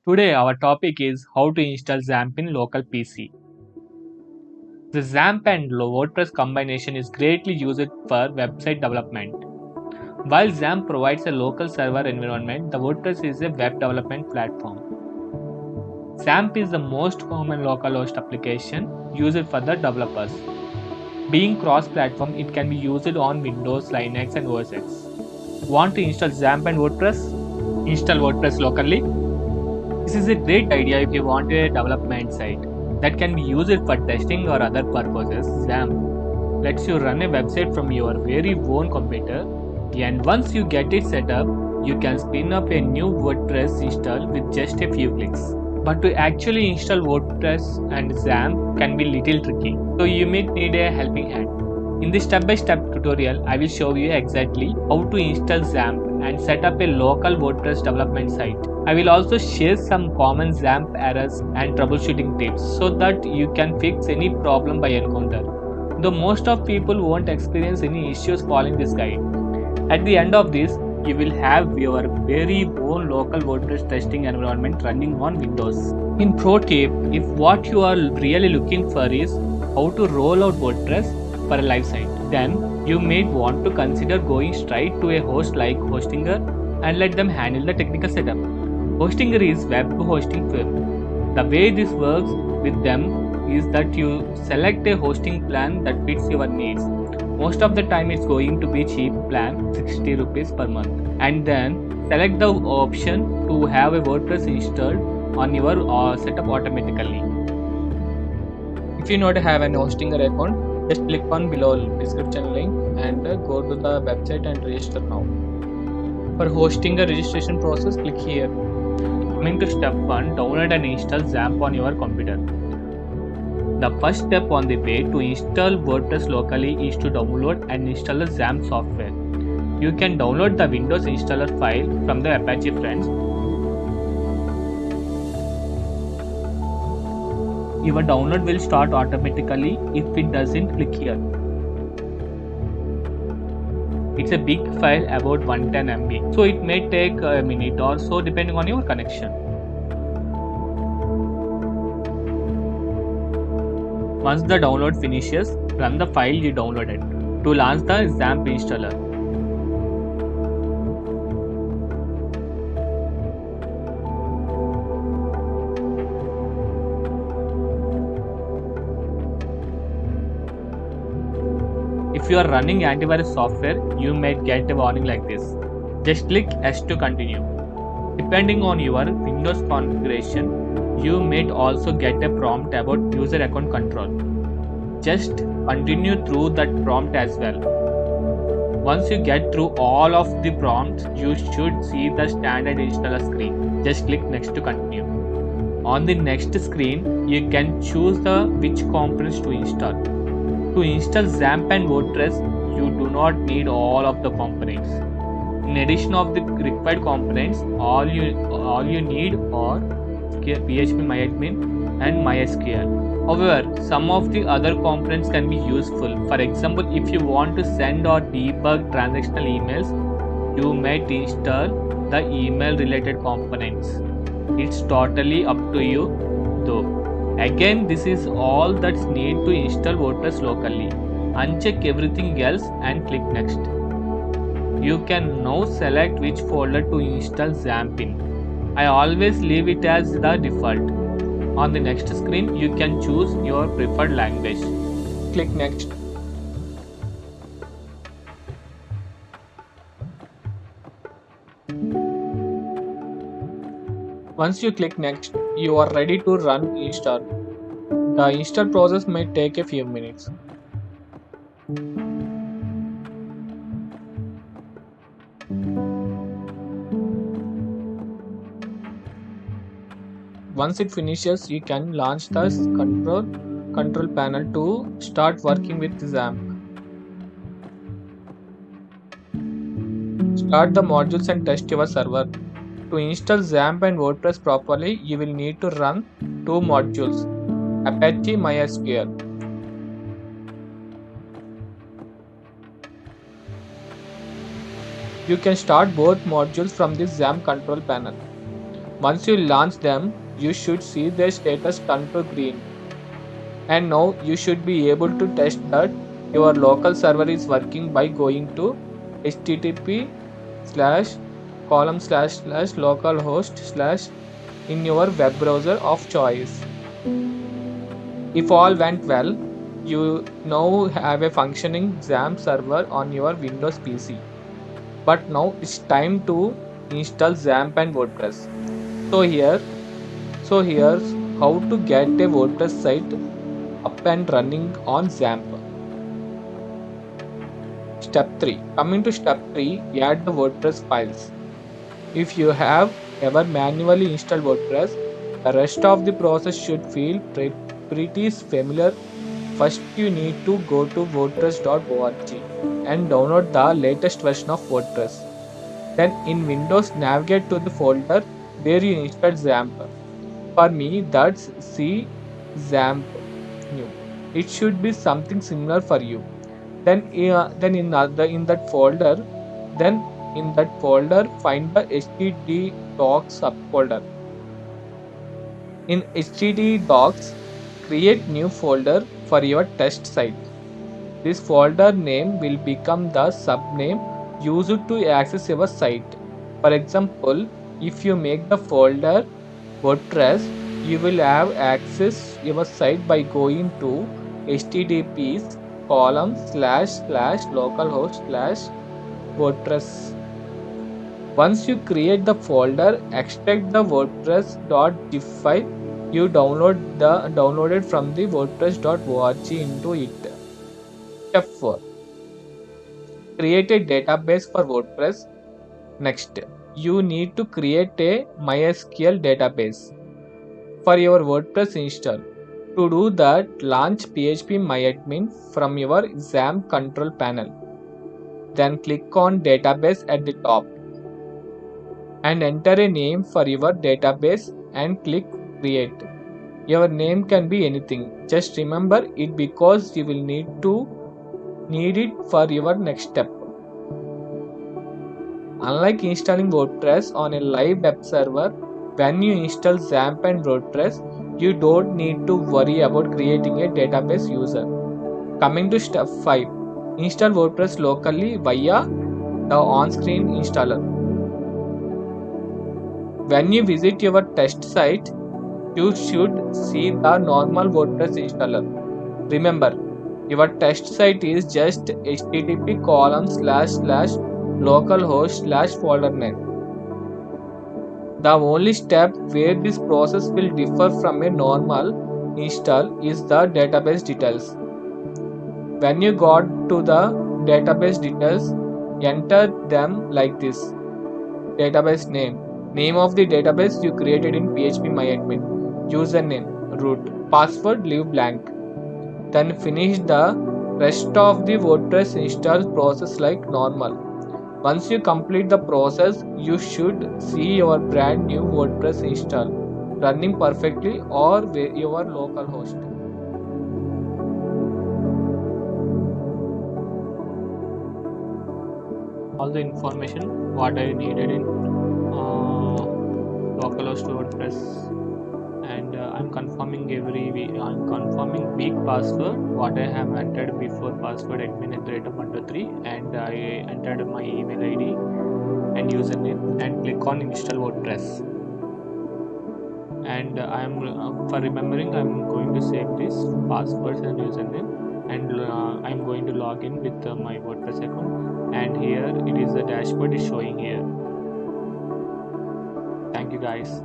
Today our topic is how to install XAMPP in local PC. The XAMPP and WordPress combination is greatly used for website development. While XAMPP provides a local server environment, the WordPress is a web development platform. XAMPP is the most common localhost application used for the developers. Being cross-platform, it can be used on Windows, Linux and OS X. Want to install XAMPP and WordPress? Install WordPress locally. This is a great idea if you want a development site that can be used for testing or other purposes. XAMPP lets you run a website from your very own computer, and once you get it set up, you can spin up a new WordPress install with just a few clicks. But to actually install WordPress and XAMPP can be little tricky, so you may need a helping hand. In this step-by-step tutorial, I will show you exactly how to install XAMPP and set up a local WordPress development site. I will also share some common XAMPP errors and troubleshooting tips so that you can fix any problem by encounter. Though most of people won't experience any issues following this guide. At the end of this, you will have your very own local WordPress testing environment running on Windows. In pro tip, if what you are really looking for is how to roll out WordPress for a live site, then you may want to consider going straight to a host like Hostinger and let them handle the technical setup. Hostinger is web hosting firm. The way this works with them is that you select a hosting plan that fits your needs. Most of the time it's going to be cheap plan, 60 rupees per month, and then select the option to have a WordPress installed on your setup automatically. If you not have an Hostinger account, just click on below description link and go to the website and register now. For Hostinger registration process, click here. Coming to step 1, download and install XAMPP on your computer. The first step on the way to install WordPress locally is to download and install the XAMPP software. You can download the Windows installer file from the Apache Friends. Your download will start automatically. If it doesn't, click here. It's a big file about 110 MB, so it may take a minute or so depending on your connection. Once the download finishes, run the file you downloaded to launch the XAMPP installer. If you are running antivirus software, you may get a warning like this. Just click S to continue. Depending on your Windows configuration, you may also get a prompt about user account control. Just continue through that prompt as well. Once you get through all of the prompts, you should see the standard installer screen. Just click next to continue. On the next screen, you can choose which components to install. To install XAMPP and WordPress, you do not need all of the components. In addition of the required components, all you need are PHP MyAdmin and MySQL. However, some of the other components can be useful. For example, if you want to send or debug transactional emails, you might install the email related components. It's totally up to you though. Again, this is all that's needed to install WordPress locally. Uncheck everything else and click next. You can now select which folder to install XAMPP in. I always leave it as the default. On the next screen, you can choose your preferred language. Click next. Once you click next, you are ready to run install. The install process may take a few minutes. Once it finishes, you can launch the control panel to start working with XAMPP. Start the modules and test your server. To install XAMPP and WordPress properly, you will need to run two modules, Apache MySQL. You can start both modules from this XAMPP control panel. Once you launch them, you should see their status turn to green. And now you should be able to test that your local server is working by going to http slash column slash localhost slash in your web browser of choice. If all went well, you now have a functioning XAMPP server on your Windows PC. But now it's time to install XAMPP and WordPress. So here's how to get a WordPress site up and running on XAMPP. Step 3. Coming to step 3, add the WordPress files. If you have ever manually installed WordPress, the rest of the process should feel pretty familiar. First, you need to go to wordpress.org and download the latest version of WordPress. Then in Windows, navigate to the folder where you installed XAMPP. For me, that's C XAMPP new. It should be something similar for you. Then in that folder, find the htdocs subfolder. In htdocs, create new folder for your test site. This folder name will become the subname used to access your site. For example, if you make the folder WordPress, you will have access your site by going to https ://localhost/WordPress. Once you create the folder, extract the WordPress.zip file you downloaded from the wordpress.org into it. Step 4. Create a database for WordPress. Next, you need to create a MySQL database for your WordPress install. To do that, launch phpMyAdmin from your XAMPP control panel. Then click on Database at the top and enter a name for your database and click Create. Your name can be anything. Just remember it because you will need it for your next step. Unlike installing WordPress on a live web server, when you install XAMPP and WordPress, you don't need to worry about creating a database user. Coming to step 5. Install WordPress locally via the on-screen installer. When you visit your test site, you should see the normal WordPress installer. Remember, your test site is just http://localhost/foldernet. The only step where this process will differ from a normal install is the database details. When you got to the database details, enter them like this. Database name of the database you created in phpMyAdmin, username, root, password leave blank. Then finish the rest of the WordPress install process like normal. Once you complete the process, you should see your brand new WordPress install running perfectly or your local host. All the information what I needed in localhost WordPress, and I'm confirming weak password what I have entered before password admin@123, and I entered my email ID and username and click on install WordPress. And for remembering, I'm going to save this passwords and username, and I'm going to log in with my WordPress account, and here it is the dashboard is showing here. Thank you guys.